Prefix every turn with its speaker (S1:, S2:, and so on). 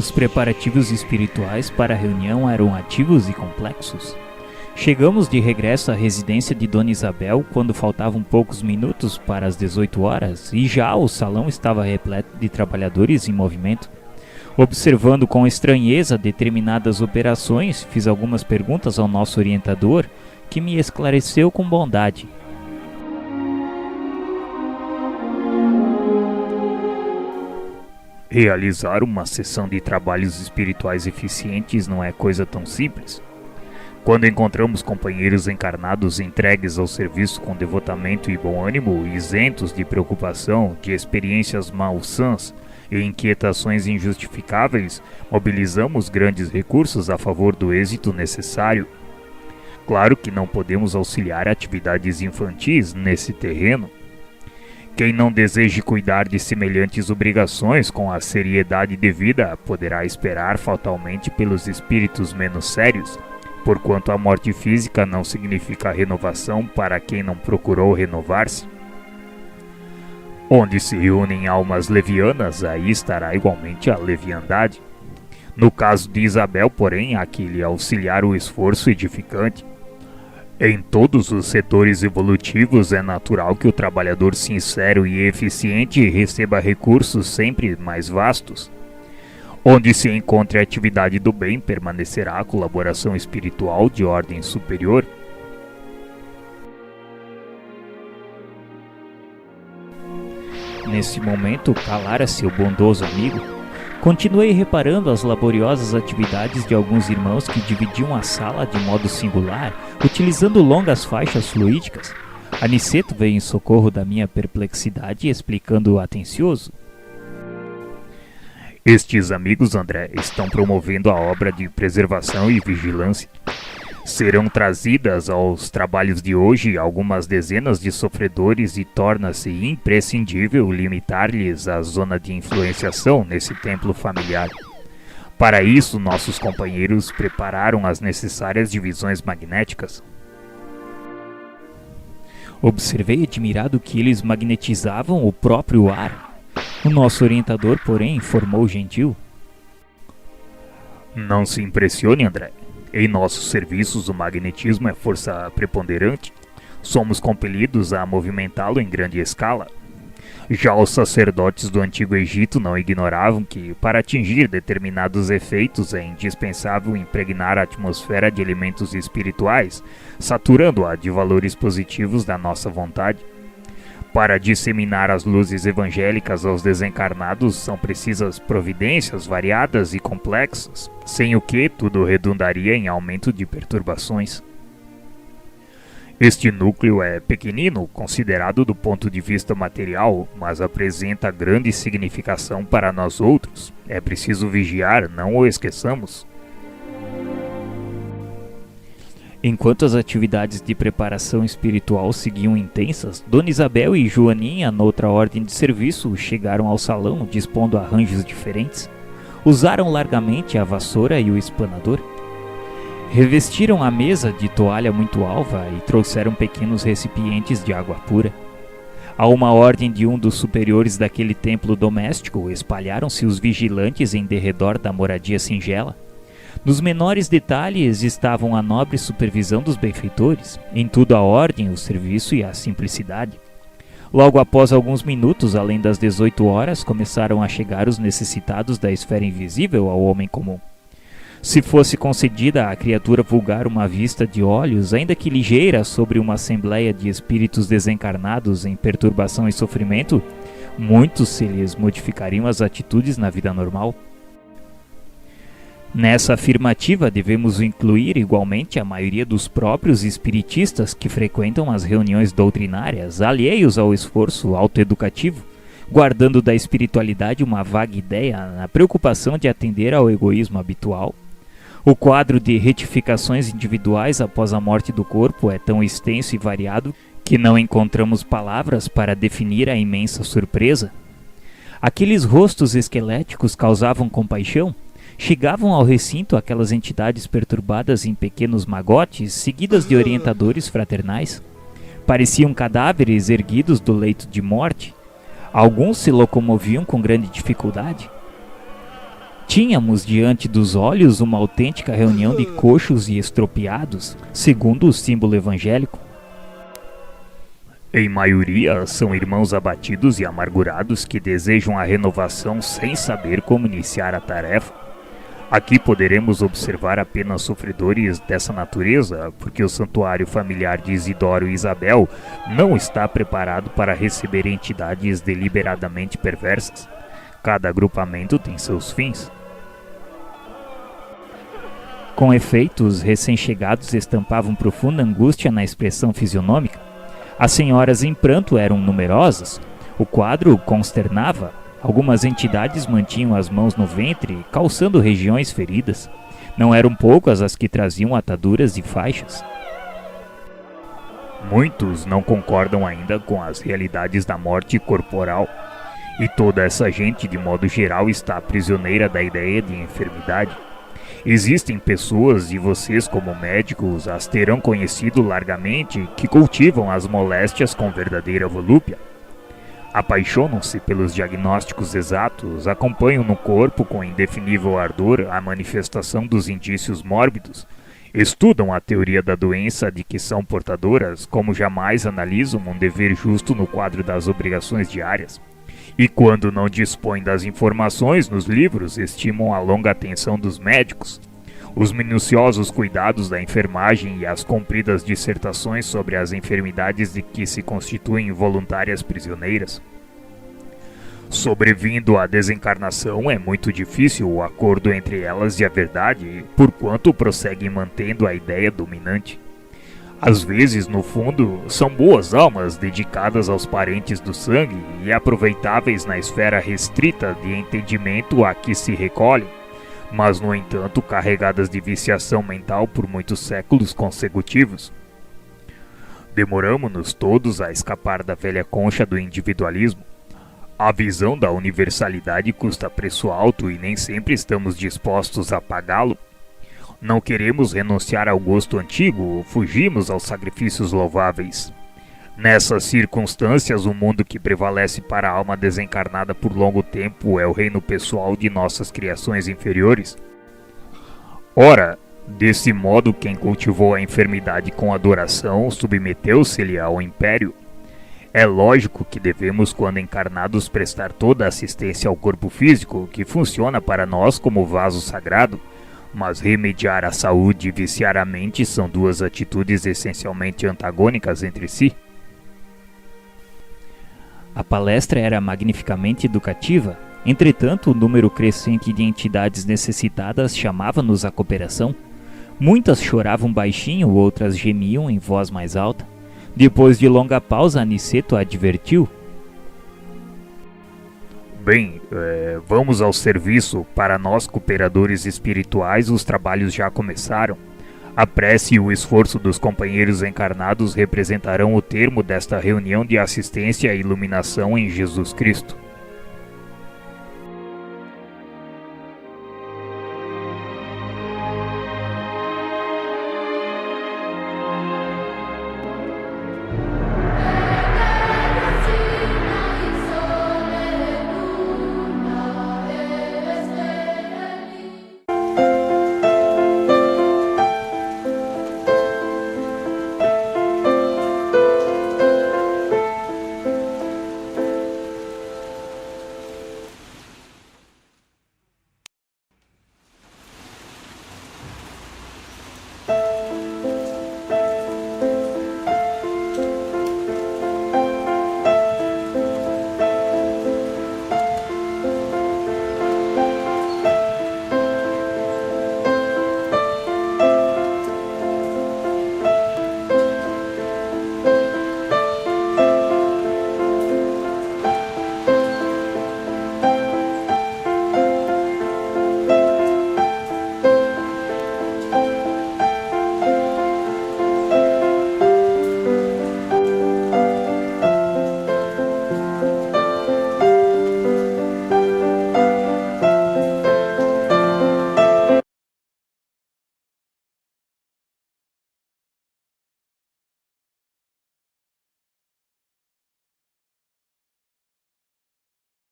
S1: Os preparativos espirituais para a reunião eram ativos e complexos. Chegamos de regresso à residência de Dona Isabel quando faltavam poucos minutos para as 18 horas e já o salão estava repleto de trabalhadores em movimento. Observando com estranheza determinadas operações, fiz algumas perguntas ao nosso orientador, que me esclareceu com bondade.
S2: Realizar uma sessão de trabalhos espirituais eficientes não é coisa tão simples. Quando encontramos companheiros encarnados entregues ao serviço com devotamento e bom ânimo, isentos de preocupação, de experiências malsãs e inquietações injustificáveis, mobilizamos grandes recursos a favor do êxito necessário. Claro que não podemos auxiliar atividades infantis nesse terreno. Quem não deseje cuidar de semelhantes obrigações com a seriedade devida poderá esperar fatalmente pelos espíritos menos sérios, porquanto a morte física não significa renovação para quem não procurou renovar-se. Onde se reúnem almas levianas, aí estará igualmente a leviandade. No caso de Isabel, porém, há que lhe auxiliar o esforço edificante. Em todos os setores evolutivos é natural que o trabalhador sincero e eficiente receba recursos sempre mais vastos. Onde se encontre a atividade do bem, permanecerá a colaboração espiritual de ordem superior.
S1: Nesse momento, calara-se o bondoso amigo. Continuei reparando as laboriosas atividades de alguns irmãos que dividiam a sala de modo singular, utilizando longas faixas fluídicas. Aniceto veio em socorro da minha perplexidade, explicando atencioso.
S2: Estes amigos, André, estão promovendo a obra de preservação e vigilância. Serão trazidas aos trabalhos de hoje algumas dezenas de sofredores e torna-se imprescindível limitar-lhes a zona de influenciação nesse templo familiar. Para isso, nossos companheiros prepararam as necessárias divisões magnéticas.
S1: Observei admirado que eles magnetizavam o próprio ar. O nosso orientador, porém, informou gentil.
S2: Não se impressione, André. Em nossos serviços o magnetismo é força preponderante. Somos compelidos a movimentá-lo em grande escala. Já os sacerdotes do Antigo Egito não ignoravam que, para atingir determinados efeitos, é indispensável impregnar a atmosfera de elementos espirituais, saturando-a de valores positivos da nossa vontade. Para disseminar as luzes evangélicas aos desencarnados são precisas providências variadas e complexas, sem o que tudo redundaria em aumento de perturbações. Este núcleo é pequenino, considerado do ponto de vista material, mas apresenta grande significação para nós outros. É preciso vigiar, não o esqueçamos.
S1: Enquanto as atividades de preparação espiritual seguiam intensas, Dona Isabel e Joaninha, noutra ordem de serviço, chegaram ao salão dispondo arranjos diferentes. Usaram largamente a vassoura e o espanador. Revestiram a mesa de toalha muito alva e trouxeram pequenos recipientes de água pura. A uma ordem de um dos superiores daquele templo doméstico, espalharam-se os vigilantes em derredor da moradia singela. Nos menores detalhes estavam a nobre supervisão dos benfeitores, em tudo a ordem, o serviço e a simplicidade. Logo após alguns minutos, além das 18 horas, começaram a chegar os necessitados da esfera invisível ao homem comum. Se fosse concedida à criatura vulgar uma vista de olhos, ainda que ligeira, sobre uma assembleia de espíritos desencarnados em perturbação e sofrimento, muitos se lhes modificariam as atitudes na vida normal. Nessa afirmativa devemos incluir igualmente a maioria dos próprios espiritistas que frequentam as reuniões doutrinárias, alheios ao esforço autoeducativo, guardando da espiritualidade uma vaga ideia na preocupação de atender ao egoísmo habitual. O quadro de retificações individuais após a morte do corpo é tão extenso e variado que não encontramos palavras para definir a imensa surpresa. Aqueles rostos esqueléticos causavam compaixão. Chegavam ao recinto aquelas entidades perturbadas em pequenos magotes, seguidas de orientadores fraternais. Pareciam cadáveres erguidos do leito de morte. Alguns se locomoviam com grande dificuldade. Tínhamos diante dos olhos uma autêntica reunião de coxos e estropiados, segundo o símbolo evangélico.
S2: Em maioria, são irmãos abatidos e amargurados que desejam a renovação sem saber como iniciar a tarefa. Aqui poderemos observar apenas sofredores dessa natureza, porque o santuário familiar de Isidoro e Isabel não está preparado para receber entidades deliberadamente perversas. Cada agrupamento tem seus fins.
S1: Com efeito, os recém-chegados estampavam profunda angústia na expressão fisionômica. As senhoras em pranto eram numerosas. O quadro consternava. Algumas entidades mantinham as mãos no ventre, calçando regiões feridas. Não eram poucas as que traziam ataduras e faixas.
S2: Muitos não concordam ainda com as realidades da morte corporal. E toda essa gente, de modo geral, está prisioneira da ideia de enfermidade. Existem pessoas, e vocês como médicos as terão conhecido largamente, que cultivam as moléstias com verdadeira volúpia. Apaixonam-se pelos diagnósticos exatos, acompanham no corpo com indefinível ardor a manifestação dos indícios mórbidos, estudam a teoria da doença de que são portadoras, como jamais analisam um dever justo no quadro das obrigações diárias. E quando não dispõem das informações nos livros, estimam a longa atenção dos médicos, os minuciosos cuidados da enfermagem e as compridas dissertações sobre as enfermidades de que se constituem voluntárias prisioneiras. Sobrevindo à desencarnação, é muito difícil o acordo entre elas e a verdade, porquanto prosseguem mantendo a ideia dominante. Às vezes, no fundo, são boas almas dedicadas aos parentes do sangue e aproveitáveis na esfera restrita de entendimento a que se recolhem, mas, no entanto, carregadas de viciação mental por muitos séculos consecutivos. Demoramo-nos todos a escapar da velha concha do individualismo. A visão da universalidade custa preço alto e nem sempre estamos dispostos a pagá-lo. Não queremos renunciar ao gosto antigo, fugimos aos sacrifícios louváveis. Nessas circunstâncias, o mundo que prevalece para a alma desencarnada por longo tempo é o reino pessoal de nossas criações inferiores. Ora, desse modo, quem cultivou a enfermidade com adoração submeteu-se-lhe ao império. É lógico que devemos, quando encarnados, prestar toda a assistência ao corpo físico, que funciona para nós como vaso sagrado, mas remediar a saúde e viciar a mente são duas atitudes essencialmente antagônicas entre si.
S1: A palestra era magnificamente educativa, entretanto o número crescente de entidades necessitadas chamava-nos à cooperação. Muitas choravam baixinho, outras gemiam em voz mais alta. Depois de longa pausa, Aniceto advertiu:
S2: Bem, vamos ao serviço. Para nós, cooperadores espirituais, os trabalhos já começaram. A prece e o esforço dos companheiros encarnados representarão o termo desta reunião de assistência e iluminação em Jesus Cristo.